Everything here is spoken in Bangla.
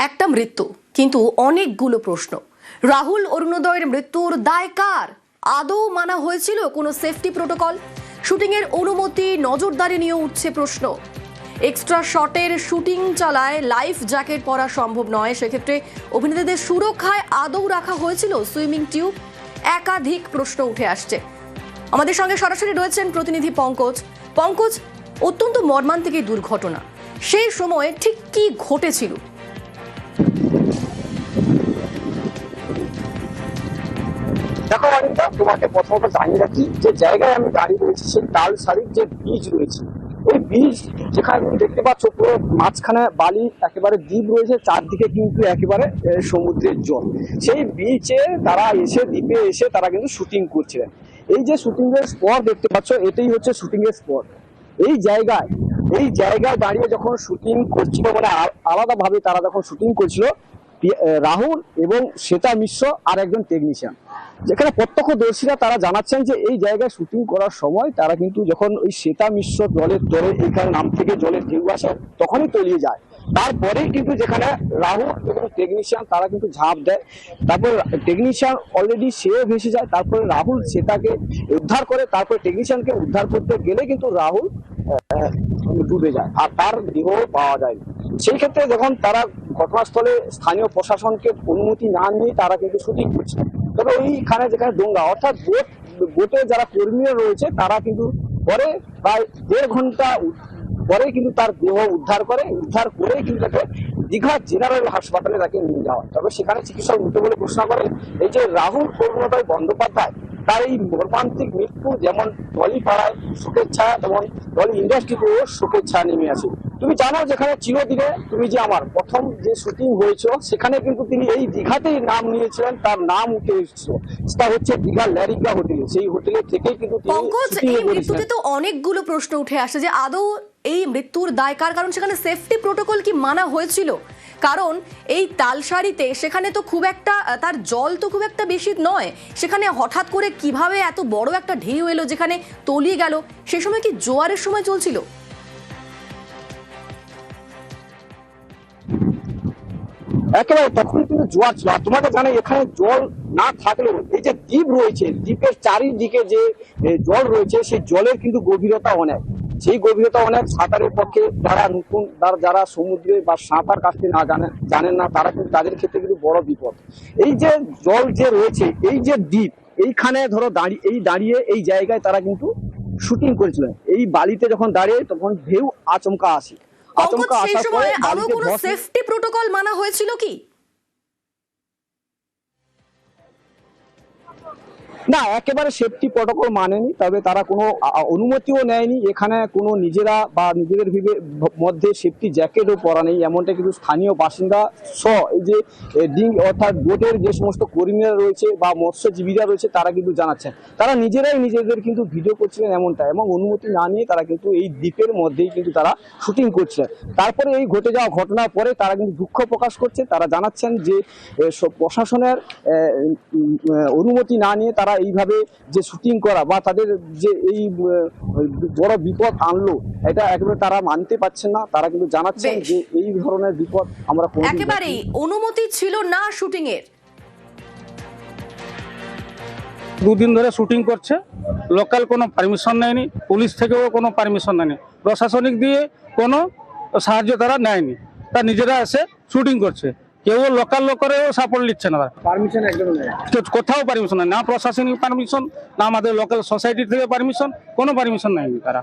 একটা মৃত্যু, কিন্তু অনেকগুলো প্রশ্ন। রাহুল অরুণোদয়ের মৃত্যুর দায় কার? আদৌ মানা হয়েছিল কোনো সেফটি প্রোটোকল? শুটিংয়ের অনুমতি, নজরদারি নিয়ে উঠছে প্রশ্ন। এক্সট্রা শটের শুটিং চালায় লাইফ জ্যাকেট পরা সম্ভব নয়, সেক্ষেত্রে অভিনেতাদের সুরক্ষায় আদৌ রাখা হয়েছিল সুইমিং টিউব? একাধিক প্রশ্ন উঠে আসছে। আমাদের সঙ্গে সরাসরি রয়েছেন প্রতিনিধি পঙ্কজ। পঙ্কজ, অত্যন্ত মর্মান্তিক এই দুর্ঘটনা, সেই সময়ে ঠিক কি ঘটেছিল? দেখো অনিতা, তোমাকে প্রথমত জানিয়ে রাখি যে জায়গায় আমি দাঁড়িয়ে রয়েছি সেই তালসারির যে বীজ রয়েছে, ওই বীজ যেখানে তুমি দেখতে পাচ্ছ পুরো মাঝখানে বালি একেবারে দ্বীপ রয়েছে, চারদিকে কিন্তু একেবারে সমুদ্রের জল। সেই বিচে তারা এসে দ্বীপে এসে তারা কিন্তু শুটিং করছিলেন। এই যে শুটিং এর স্পট দেখতে পাচ্ছ, এটাই হচ্ছে শুটিং এর স্পট। এই জায়গায় দাঁড়িয়ে যখন শুটিং করছিল, মানে আলাদাভাবে তারা যখন শুটিং করছিল, রাহুল এবং শ্বেতা মিশ্র আর একজন টেকনিশিয়ান, যেখানে প্রত্যক্ষদর্শীরা তারা জানাচ্ছেন যে এই জায়গায় শুটিং করার সময় তারা কিন্তু যখন ওই শ্বেতা মিশ্র জলের তলে এখানে নাম থেকে জলের ঢেউ আসে তখনই তলিয়ে যায়। তারপরেই কিন্তু যেখানে রাহুল এবং টেকনিশিয়ান তারা কিন্তু ঝাঁপ দেয়, তারপর টেকনিশিয়ান অলরেডি সেও ভেসে যায়, তারপরে রাহুল শ্বেতাকে উদ্ধার করে, তারপরে টেকনিশিয়ানকে উদ্ধার করতে গেলে কিন্তু রাহুল ডুবে যায় আর তার দেহ পাওয়া যায়। সেই ক্ষেত্রে যখন তারা ঘটনাস্থলে স্থানীয় প্রশাসনকে অনুমতি না নিয়ে তারা কিন্তু শুটিং করছে। তবে ওইখানে যেখানে ডোঙ্গা অর্থাৎ বোটে যারা কর্মীরা রয়েছে তারা কিন্তু পরে প্রায় 1.5 ঘন্টা পরে কিন্তু তার দেহ উদ্ধার করে কিন্তু তাকে দীঘা জেনারেল হাসপাতালে তাকে নিয়ে যাওয়া। তবে সেখানে চিকিৎসক মৃত বলে ঘোষণা করে। এই যে রাহুল অরুণোদয় বন্দ্যোপাধ্যায়, তার এই মর্মান্তিক মৃত্যু যেমন টলি পাড়ায় শোকের ছায়া, তেমন টলি ইন্ডাস্ট্রিতেও শোকের ছায়া নেমে আসে। তুমি জানো যেখানে চিরদিনে তুমি যে আমার প্রথম যে শুটিং হয়েছিল সেখানে কিন্তু তিনি এই দীঘাতেই নাম নিয়েছিলেন, তার নাম উঠে এসেছিল, সেটা হচ্ছে দীঘা ল্যারিকা হোটেলে। সেই হোটেলে থেকেই কিন্তু পঙ্কজ, এই মৃত্যুতে তো অনেকগুলো প্রশ্ন উঠে আসে যে আদৌ এই মৃত্যুর দায় কার, কারণ সেখানে সেফটি প্রোটোকল কি মানা হয়েছিল? কারণ এই তালসারিতে সেখানে তো খুব একটা, তার জল তো খুব একটা বেশি নয়, সেখানে হঠাৎ করে কিভাবে এত বড় একটা ঢেউ এলো যেখানে তলিয়ে গেল? সেই সময় কি জোয়ারের সময় চলছিল? একেবারে তখন কিন্তু জোয়ার ছিল। আর তোমাকে জানাই, এখানে জল না থাকলেও এই যে দ্বীপ রয়েছে, দ্বীপের চারিদিকে যে জল রয়েছে সেই জলের কিন্তু গভীরতা অনেক। সেই গভীরতা অনেক সাঁতারের পক্ষে যারা নতুন, যারা সমুদ্রে বা সাঁতার কাটতে না জানেন না, তারা কিন্তু তাদের ক্ষেত্রে কিন্তু বড় বিপদ। এই যে জল যে রয়েছে, এই যে দ্বীপ, এইখানে ধরো দাঁড়িয়ে এই জায়গায় তারা কিন্তু শুটিং করেছিলেন। এই বালিতে যখন দাঁড়িয়ে তখন ঢেউ আচমকা আসে। সেই সময় আরো কোনো সেফটি প্রোটোকল মানা হয়েছিল কি? না, একেবারে সেফটি প্রোটোকল মানেনি, তবে তারা কোনো অনুমতিও নেয়নি। এখানে কোনো নিজেরা বা নিজেদের মধ্যে সেফটি জ্যাকেটও পরা নেই, এমনটা কিন্তু স্থানীয় বাসিন্দা সহ এই যে অর্থাৎ বোটের যে সমস্ত কর্মীরা রয়েছে বা মৎস্যজীবীরা রয়েছে তারা কিন্তু জানাচ্ছেন তারা নিজেরাই নিজেদের কিন্তু ভিডিও করছিলেন এমনটা, এবং অনুমতি না নিয়ে তারা কিন্তু এই দ্বীপের মধ্যেই কিন্তু তারা শুটিং করছিলেন। তারপরে এই ঘটে যাওয়া ঘটনার পরে তারা কিন্তু দুঃখ প্রকাশ করছে। তারা জানাচ্ছেন যে প্রশাসনের অনুমতি না নিয়ে তারা এইভাবে যে শুটিং করা বা তাদের যে এই বড় বিপদ আনলো, এটা একেবারে তারা মানতে পারছেন না। তারা কিন্তু জানাচ্ছেন যে এই ধরনের বিপদ আমরা একেবারেই অনুমতি ছিল না শুটিং এর। 2 দিন ধরে শুটিং করছে, লোকাল কোনো পারমিশন নেয়নি, পুলিশ থেকেও কোনো পারমিশন নেয়নি, প্রশাসনিক দিয়ে কোনো সাহায্য তারা নেয়নি, তা নিজেরা এসে শুটিং করছে। কেউ লোকাল লোকেরও সাপোর্ট নিচ্ছে না, পারমিশন একদম নেই, কোথাও পারমিশন নেই, না প্রশাসনিক পারমিশন, না আমাদের লোকাল সোসাইটি থেকে পারমিশন, কোনো পারমিশন নেয়নি তারা।